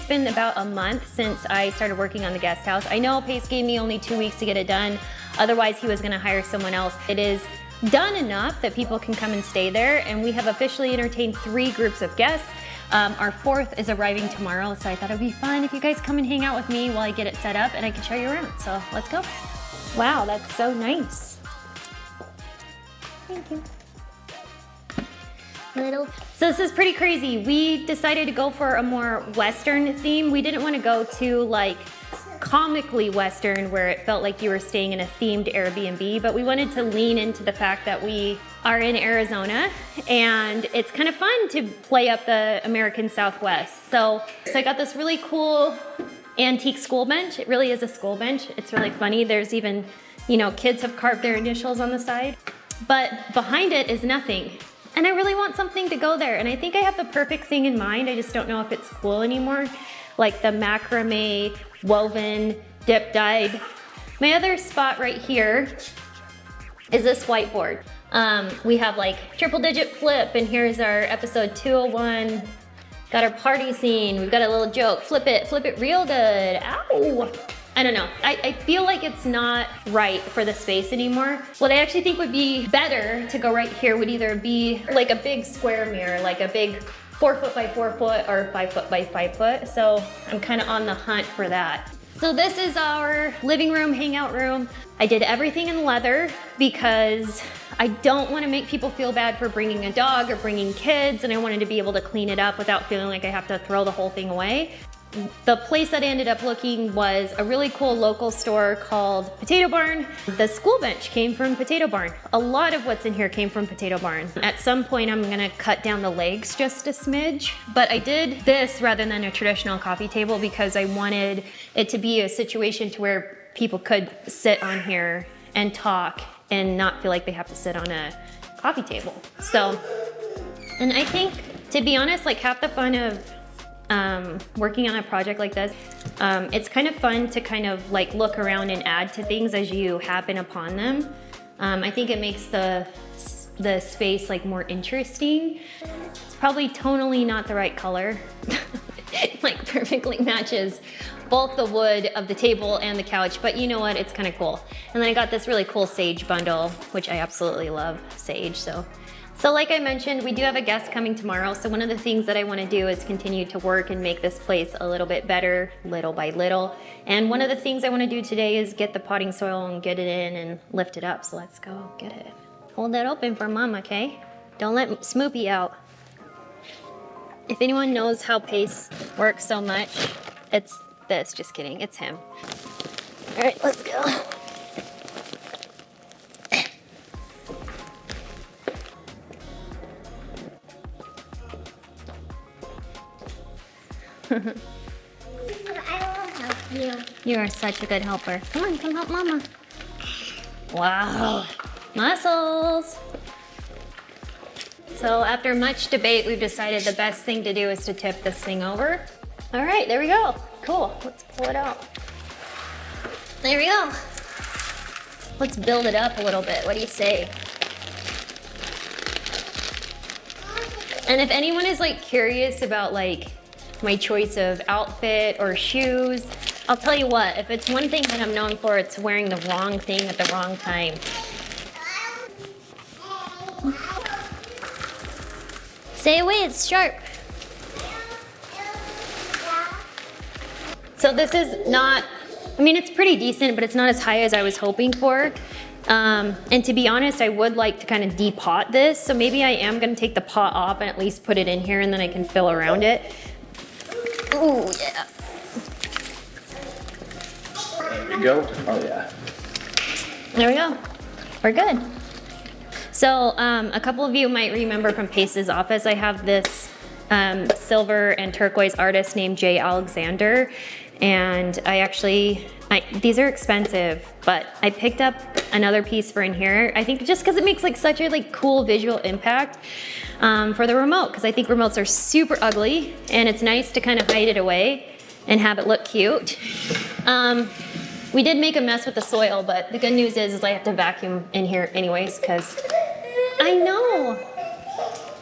been about a month since I started working on the guest house. I know Pace gave me only 2 weeks to get it done. Otherwise, he was gonna hire someone else. It is done enough that people can come and stay there, and we have officially entertained 3 groups of guests. Our 4th is arriving tomorrow, so I thought it'd be fun if you guys come and hang out with me while I get it set up and I can show you around. So let's go. Wow, that's so nice. Thank you. So this is pretty crazy. We decided to go for a more Western theme. We didn't want to go to like comically Western where it felt like you were staying in a themed Airbnb, but we wanted to lean into the fact that we are in Arizona and it's kind of fun to play up the American Southwest. So I got this really cool antique school bench. It really is a school bench. It's really funny. There's even, you know, kids have carved their initials on the side, but behind it is nothing. And I really want something to go there. And I think I have the perfect thing in mind. I just don't know if it's cool anymore. Like the macrame, woven, dip dyed. My other spot right here is this whiteboard. We have like triple digit flip, and here's our episode 201. Got our party scene. We've got a little joke. Flip it real good. Ow. I don't know. I feel like it's not right for the space anymore. What I actually think would be better to go right here would either be like a big square mirror, like a big 4 foot by 4 foot or 5 foot by 5 foot. So I'm kind of on the hunt for that. So this is our living room, hangout room. I did everything in leather because I don't want to make people feel bad for bringing a dog or bringing kids, and I wanted to be able to clean it up without feeling like I have to throw the whole thing away. The place that I ended up looking was a really cool local store called Potato Barn. The school bench came from Potato Barn. A lot of what's in here came from Potato Barn. At some point I'm gonna cut down the legs just a smidge, but I did this rather than a traditional coffee table because I wanted it to be a situation to where people could sit on here and talk and not feel like they have to sit on a coffee table. So, and I think, to be honest, like half the fun of working on a project like this, it's kind of fun to kind of like look around and add to things as you happen upon them. I think it makes the space like more interesting. It's probably tonally not the right color. It like perfectly matches both the wood of the table and the couch, but you know what, it's kind of cool. And then I got this really cool sage bundle, which I absolutely love sage. So like I mentioned, we do have a guest coming tomorrow. So one of the things that I want to do is continue to work and make this place a little bit better, little by little. And one of the things I want to do today is get the potting soil and get it in and lift it up. So let's go get it. Hold that open for Mom, okay? Don't let Smoopy out. If anyone knows how Pace works so much, it's this. Just kidding, it's him. All right, let's go. I will help you. You are such a good helper. Come on, come help Mama. Wow, muscles. So after much debate, we've decided the best thing to do is to tip this thing over. All right, there we go. Cool, let's pull it out. There we go. Let's build it up a little bit. What do you say? And if anyone is like curious about like my choice of outfit or shoes, I'll tell you what, if it's one thing that I'm known for, it's wearing the wrong thing at the wrong time. Stay away, it's sharp. So this is not, I mean, it's pretty decent, but it's not as high as I was hoping for. And to be honest, I would like to kind of de-pot this. So maybe I am gonna take the pot off and at least put it in here and then I can fill around it. Ooh, yeah. There you go. Oh yeah. There we go. We're good. So a couple of you might remember from Pace's office, I have this silver and turquoise artist named Jay Alexander. And these are expensive, but I picked up another piece for in here. I think just because it makes like such a like cool visual impact for the remote, because I think remotes are super ugly and it's nice to kind of hide it away and have it look cute. We did make a mess with the soil, but the good news is I have to vacuum in here anyways, because I know.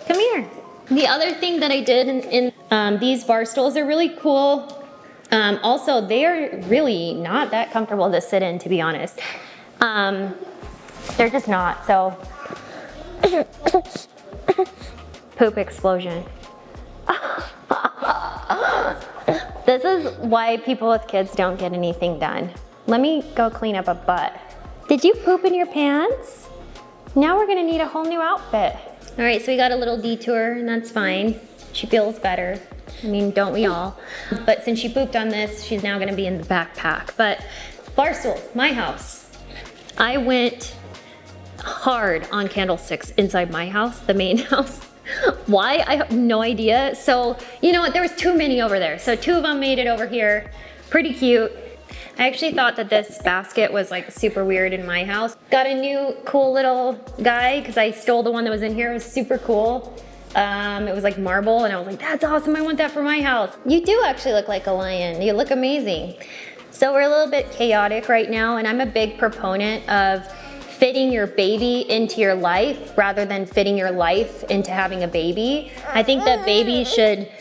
Come here. The other thing that I did in these bar stools are really cool. Also, they are really not that comfortable to sit in, to be honest. They're just not, so. Poop explosion. This is why people with kids don't get anything done. Let me go clean up a butt. Did you poop in your pants? Now we're gonna need a whole new outfit. All right, so we got a little detour and that's fine. She feels better. I mean, don't we all? But since she pooped on this, she's now gonna be in the backpack. But Barstool, my house. I went hard on candlesticks inside my house, the main house. Why? I have no idea. So, you know what, there was too many over there. So 2 of them made it over here. Pretty cute. I actually thought that this basket was like super weird in my house. Got a new cool little guy because I stole the one that was in here. It was super cool. It was like marble and I was like, that's awesome, I want that for my house. You do actually look like a lion. You look amazing. So we're a little bit chaotic right now and I'm a big proponent of fitting your baby into your life rather than fitting your life into having a baby. I think that babies should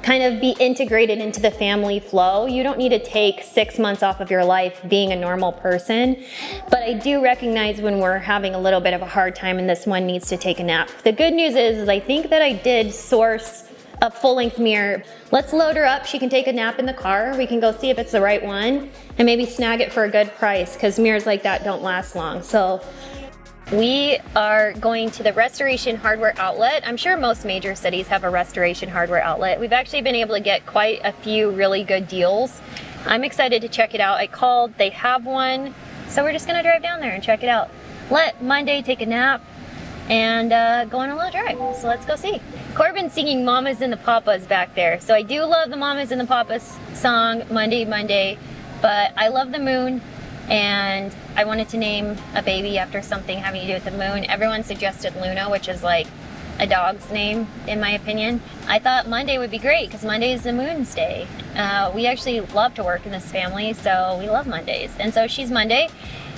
kind of be integrated into the family flow. You don't need to take 6 months off of your life being a normal person, but I do recognize when we're having a little bit of a hard time and this one needs to take a nap. The good news is I think that I did source a full-length mirror. Let's load her up. She can take a nap in the car. We can go see if it's the right one and maybe snag it for a good price because mirrors like that don't last long. So we are going to the Restoration Hardware Outlet. I'm sure most major cities have a Restoration Hardware Outlet. We've actually been able to get quite a few really good deals. I'm excited to check it out. I called, they have one. So we're just gonna drive down there and check it out. Let Monday take a nap and go on a little drive. So let's go see. Corbin's singing Mamas and the Papas back there. So I do love the Mamas and the Papas song, Monday, Monday, but I love the moon and I wanted to name a baby after something having to do with the moon. Everyone suggested Luna, which is like a dog's name in my opinion. I thought Monday would be great because Monday is the moon's day. We actually love to work in this family, so we love Mondays. And so she's Monday.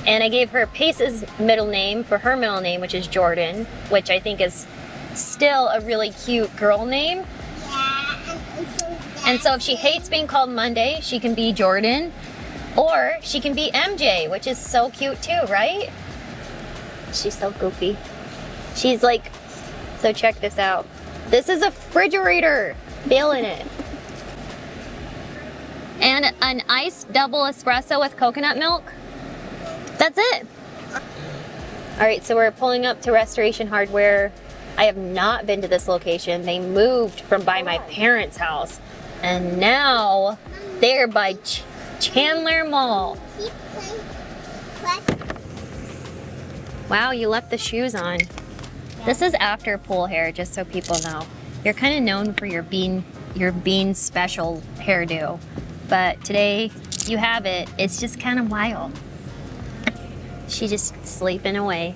And I gave her Pace's middle name for her middle name, which is Jordan, which I think is still a really cute girl name. Yeah, and so if she hates being called Monday, she can be Jordan, or she can be MJ, which is so cute too, right? She's so goofy. She's like, so check this out. This is a refrigerator, bail in it. And an iced double espresso with coconut milk. That's it. All right, so we're pulling up to Restoration Hardware. I have not been to this location. They moved from by my parents' house, and now they're by Chandler Mall. Wow, you left the shoes on. This is after pool hair, just so people know. You're kind of known for your bean special hairdo, but today you have it. It's just kind of wild. She's just sleeping away.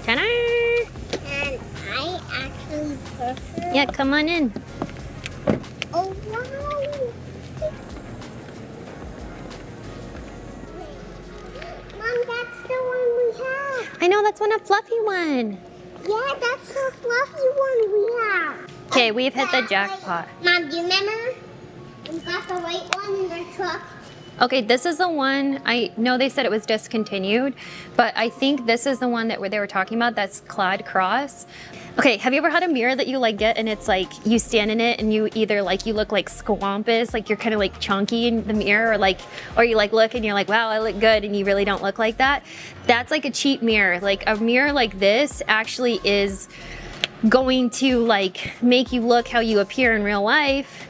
Ta-da! And I actually prefer. Yeah, come on in. Oh wow! Mom, that's the one we have. I know, that's one a fluffy one. Yeah, that's the fluffy one we have. Okay, we've hit the jackpot. Mom, do you remember? We got the white one in the truck. Okay, this is the one, I know they said it was discontinued, but I think this is the one that they were talking about, that's Clad Cross. Okay, have you ever had a mirror that you like get and it's like, you stand in it and you either like, you look like squampus, like you're kind of like chunky in the mirror, or you like look and you're like, wow, I look good, and you really don't look like that? That's like a cheap mirror. Like a mirror like this actually is going to like make you look how you appear in real life.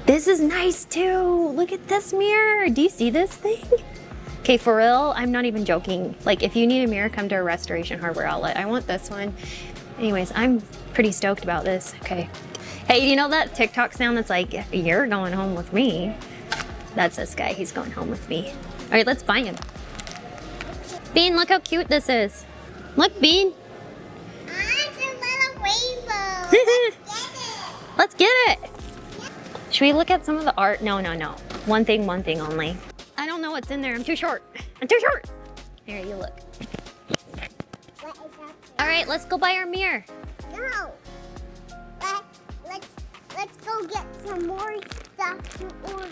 This is nice too. Look at this mirror. Do you see this thing? Okay, for real, I'm not even joking. Like if you need a mirror, come to a Restoration Hardware Outlet. I want this one. Anyways, I'm pretty stoked about this. Okay. Hey, you know that TikTok sound that's like, you're going home with me? That's this guy, he's going home with me. All right, let's buy him. Bean, look how cute this is. Look, Bean. It's a little rainbow. Let's get it. Should we look at some of the art? No. One thing only. I don't know what's in there. I'm too short. I'm too short. Here, you look. What is that? All right, let's go buy our mirror. No. Let's go get some more stuff to order.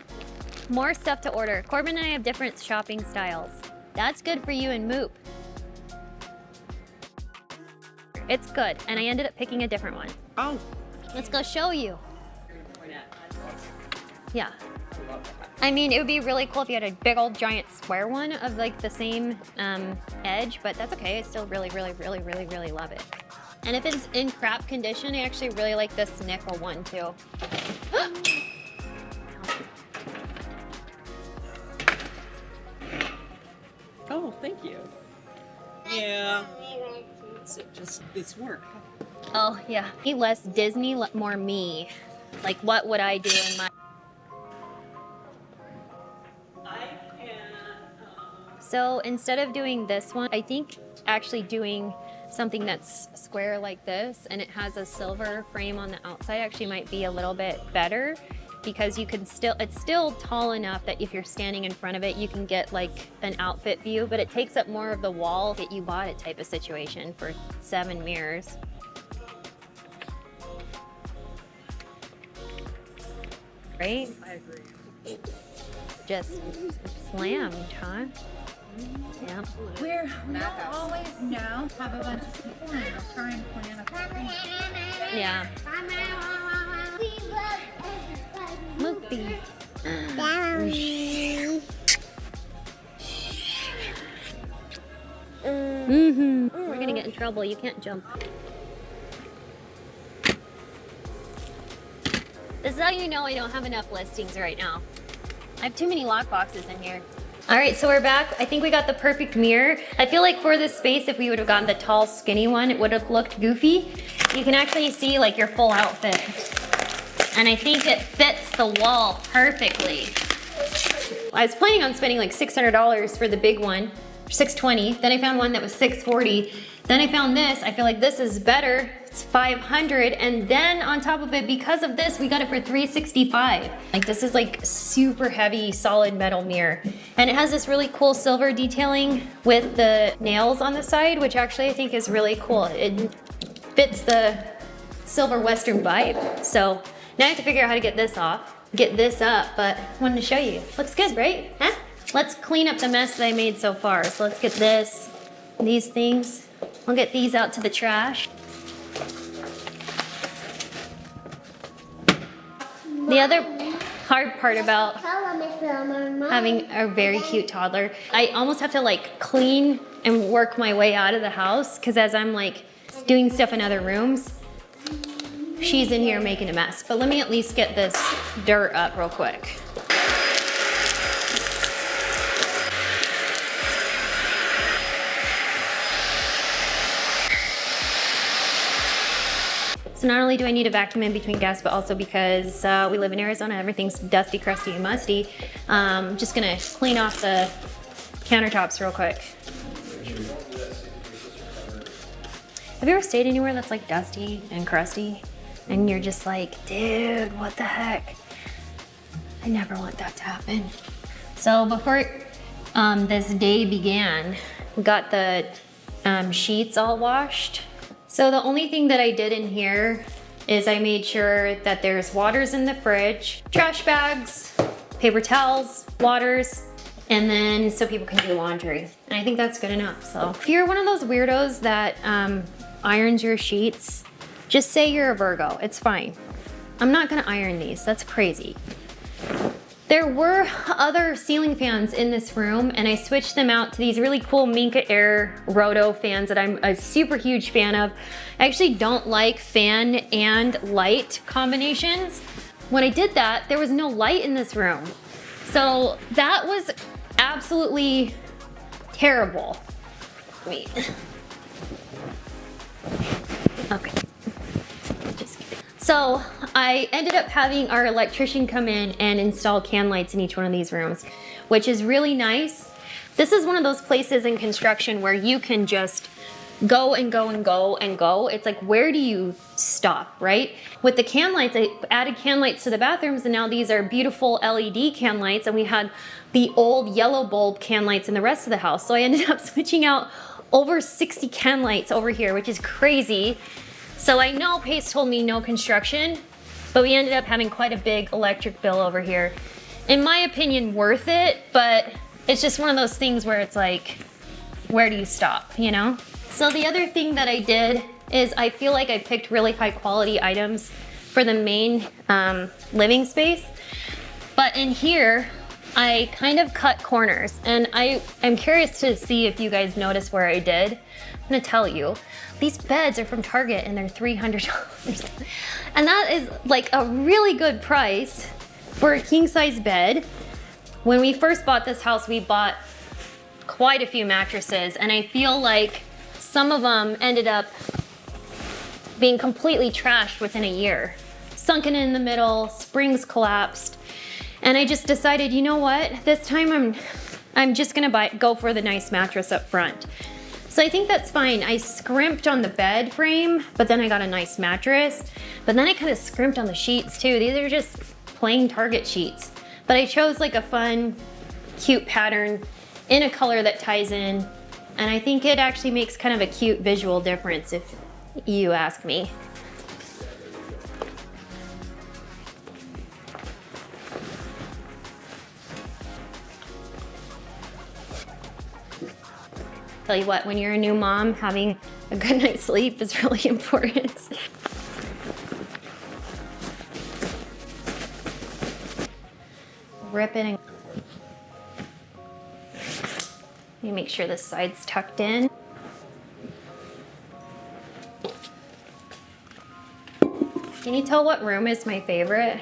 More stuff to order. Corbin and I have different shopping styles. That's good for you and Moop. It's good, and I ended up picking a different one. Oh. Let's go show you. Yeah. I mean, it would be really cool if you had a big old giant square one of like the same edge, but that's okay. I still really love it. And if it's in crap condition, I actually really like this nickel one too. Oh, thank you. Yeah. It's work. Oh yeah, less Disney, more me. Like what would I do in my... So instead of doing this one, I think actually doing something that's square like this and it has a silver frame on the outside actually might be a little bit better, because you can still, it's still tall enough that if you're standing in front of it, you can get like an outfit view, but it takes up more of the wall that you bought it type of situation for 7 mirrors. Right? I agree. Just slammed, huh? Yeah. We don't always know, have a bunch of people, and we'll try and plan a party. Yeah. We love everybody. Moopy. Daddy. We're gonna get in trouble. You can't jump. This is how you know I don't have enough listings right now. I have too many lock boxes in here. All right, so we're back. I think we got the perfect mirror. I feel like for this space, if we would have gotten the tall, skinny one, it would have looked goofy. You can actually see like your full outfit. And I think it fits the wall perfectly. I was planning on spending like $600 for the big one, $620. Then I found one that was $640. Then I found this. I feel like this is better. It's $500. And then on top of it, because of this, we got it for $365. Like this is like super heavy, solid metal mirror. And it has this really cool silver detailing with the nails on the side, which actually I think is really cool. It fits the silver Western vibe. So now I have to figure out how to get this off, get this up, but I wanted to show you. Looks good, right? Huh? Let's clean up the mess that I made so far. So let's get this, these things. I'll get these out to the trash. The other hard part about having a very cute toddler, I almost have to like clean and work my way out of the house, because as I'm like doing stuff in other rooms, she's in here making a mess. But let me at least get this dirt up real quick. So not only do I need a vacuum in between guests, but also because we live in Arizona, everything's dusty, crusty, and musty. Just gonna clean off the countertops real quick. Have you ever stayed anywhere that's like dusty and crusty? And you're just like, dude, what the heck? I never want that to happen. So before this day began, we got the sheets all washed. So the only thing that I did in here is I made sure that there's waters in the fridge, trash bags, paper towels, waters, and then so people can do laundry. And I think that's good enough. So if you're one of those weirdos that irons your sheets, just say you're a Virgo, it's fine. I'm not gonna iron these, that's crazy. There were other ceiling fans in this room, and I switched them out to these really cool Minka Air Roto fans that I'm a super huge fan of. I actually don't like fan and light combinations. When I did that, there was no light in this room. So that was absolutely terrible. Wait. Okay. Just kidding. So I ended up having our electrician come in and install can lights in each one of these rooms, which is really nice. This is one of those places in construction where you can just go and go and go and go. It's like, where do you stop, right? With the can lights, I added can lights to the bathrooms, and now these are beautiful LED can lights, and we had the old yellow bulb can lights in the rest of the house. So I ended up switching out over 60 can lights over here, which is crazy. So I know Pace told me no construction, but we ended up having quite a big electric bill over here. In my opinion, worth it, but it's just one of those things where it's like, where do you stop, you know? So the other thing that I did is I feel like I picked really high quality items for the main living space. But in here, I kind of cut corners, and I'm curious to see if you guys notice where I did. I'm gonna tell you, these beds are from Target and they're $300. And that is like a really good price for a king size bed. When we first bought this house, we bought quite a few mattresses, and I feel like some of them ended up being completely trashed within a year. Sunken in the middle, springs collapsed. And I just decided, you know what? This time I'm just gonna go for the nice mattress up front. So I think that's fine. I scrimped on the bed frame, but then I got a nice mattress. But then I kind of scrimped on the sheets too. These are just plain Target sheets. But I chose like a fun, cute pattern in a color that ties in. And I think it actually makes kind of a cute visual difference if you ask me. Tell you what, when you're a new mom, having a good night's sleep is really important. Rip it and you make sure this side's tucked in. Can you tell what room is my favorite?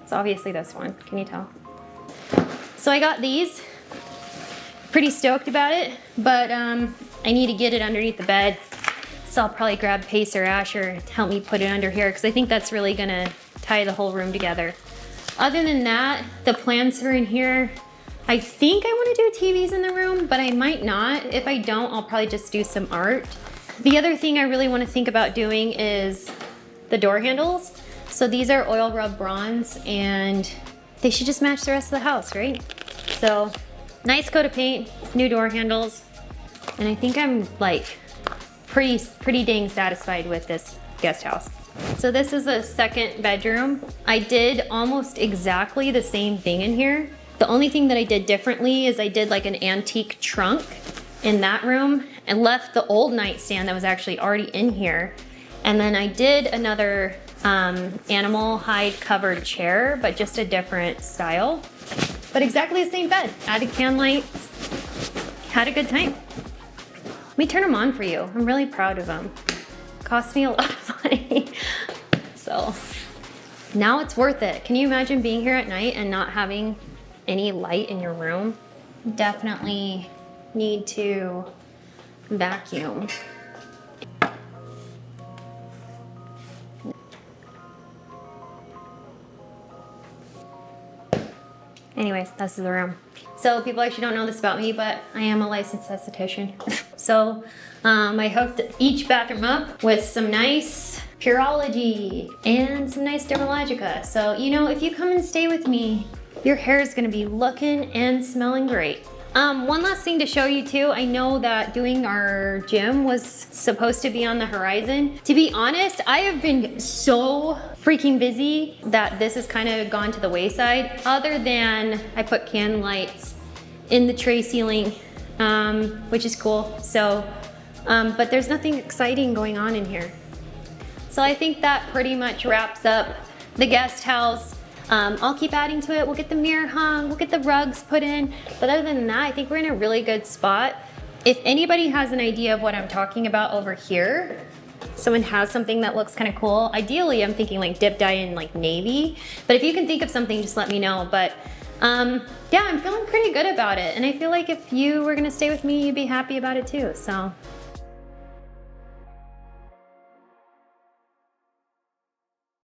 It's obviously this one. Can you tell? So I got these. Pretty stoked about it, but I need to get it underneath the bed. So I'll probably grab Pace or Asher to help me put it under here because I think that's really gonna tie the whole room together. Other than that, the plans are in here. I think I wanna do TVs in the room, but I might not. If I don't, I'll probably just do some art. The other thing I really wanna think about doing is the door handles. So these are oil rub bronze and they should just match the rest of the house, right? So nice coat of paint, new door handles, and I think I'm like pretty dang satisfied with this guest house. So this is a second bedroom. I did almost exactly the same thing in here. The only thing that I did differently is I did like an antique trunk in that room and left the old nightstand that was actually already in here. And then I did another animal hide covered chair, but just a different style. But exactly the same bed. Added can lights. Had a good time. Let me turn them on for you. I'm really proud of them. Cost me a lot of money. So now it's worth it. Can you imagine being here at night and not having any light in your room? Definitely need to vacuum. Anyways, this is the room. So people actually don't know this about me, but I am a licensed esthetician. So I hooked each bathroom up with some nice Pureology and some nice Dermalogica. So, you know, if you come and stay with me, your hair is gonna be looking and smelling great. One last thing to show you too, I know that doing our gym was supposed to be on the horizon. To be honest, I have been so freaking busy that this has kind of gone to the wayside, other than I put can lights in the tray ceiling, which is cool. So, but there's nothing exciting going on in here. So I think that pretty much wraps up the guest house. I'll keep adding to it. We'll get the mirror hung, we'll get the rugs put in. But other than that, I think we're in a really good spot. If anybody has an idea of what I'm talking about over here, someone has something that looks kind of cool. Ideally, I'm thinking like dip dye in like navy. But if you can think of something, just let me know. But yeah, I'm feeling pretty good about it. And I feel like if you were gonna stay with me, you'd be happy about it too. So